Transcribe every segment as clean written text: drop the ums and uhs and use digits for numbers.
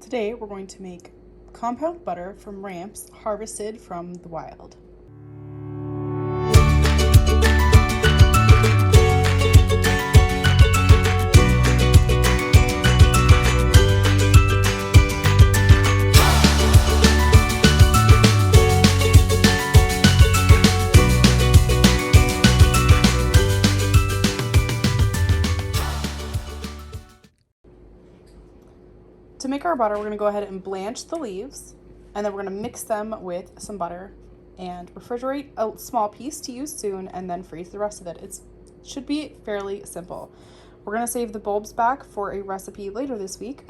Today we're going to make compound butter from ramps harvested from the wild. To make our butter, we're going to go ahead and blanch the leaves, and then we're going to mix them with some butter and refrigerate a small piece to use soon, and then freeze the rest of it. It should be fairly simple. We're going to save the bulbs back for a recipe later this week.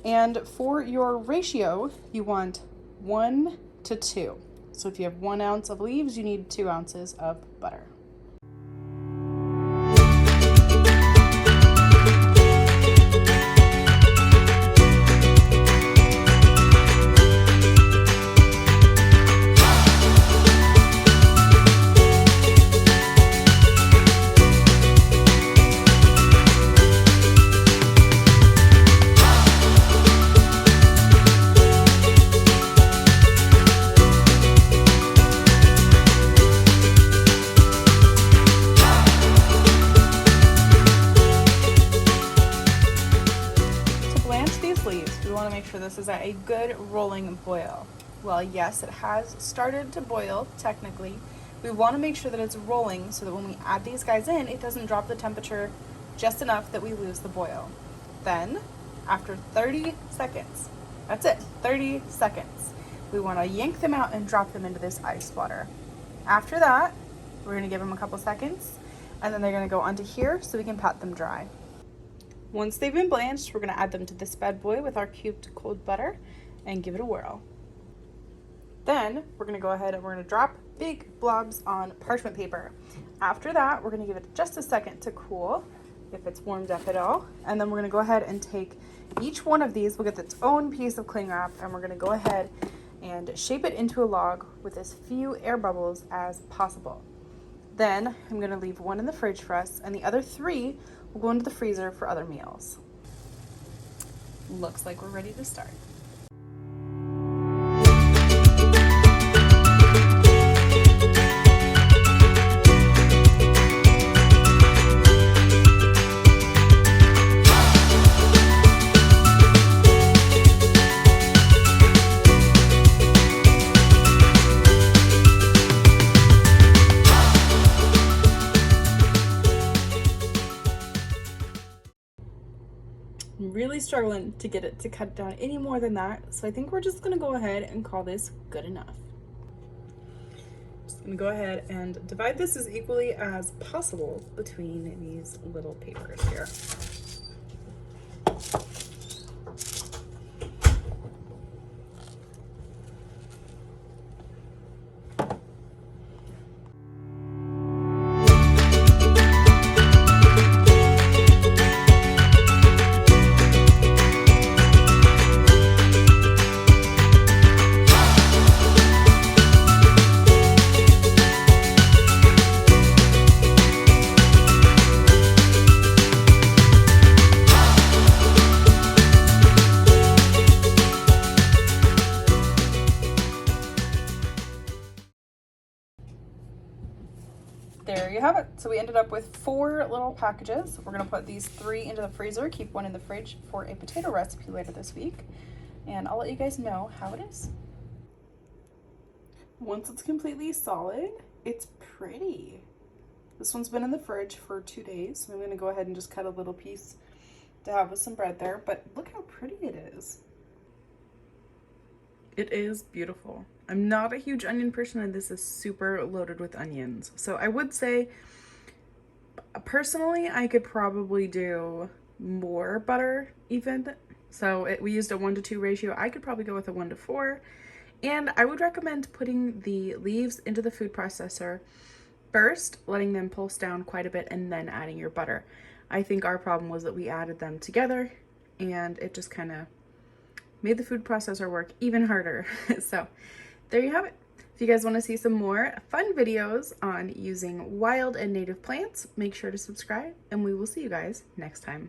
And for your ratio, you want 1 to 2. So if you have 1 ounce of leaves, you need 2 ounces of butter. We want to make sure this is at a good rolling boil. Well, yes, it has started to boil technically. We want to make sure that it's rolling so that when we add these guys in, it doesn't drop the temperature just enough that we lose the boil. Then, after 30 seconds, that's it, 30 seconds, we want to yank them out and drop them into this ice water. After that, we're going to give them a couple seconds, and then they're going to go onto here so we can pat them dry. Once they've been blanched, we're going to add them to this bad boy with our cubed cold butter and give it a whirl. Then we're going to go ahead and we're going to drop big blobs on parchment paper. After that, we're going to give it just a second to cool, if it's warmed up at all. And then we're going to go ahead and take each one of these, we'll get its own piece of cling wrap, and we're going to go ahead and shape it into a log with as few air bubbles as possible. Then I'm going to leave one in the fridge for us, and the other 3 will go into the freezer for other meals. Looks like we're ready to start. I'm really struggling to get it to cut down any more than that, so I think we're just going to go ahead and call this good enough. Just going to go ahead and divide this as equally as possible between these little papers here. There you have it. So we ended up with 4 little packages. We're going to put these 3 into the freezer, keep 1 in the fridge for a potato recipe later this week, and I'll let you guys know how it is. Once it's completely solid, it's pretty. This one's been in the fridge for 2 days, so I'm going to go ahead and just cut a little piece to have with some bread there, but look how pretty it is. It is beautiful. I'm not a huge onion person, and this is super loaded with onions. So I would say, personally, I could probably do more butter even. So we used a 1 to 2 ratio. I could probably go with a 1 to 4. And I would recommend putting the leaves into the food processor first, letting them pulse down quite a bit, and then adding your butter. I think our problem was that we added them together, and it just kind of made the food processor work even harder. So there you have it. If you guys want to see some more fun videos on using wild and native plants, make sure to subscribe, and we will see you guys next time.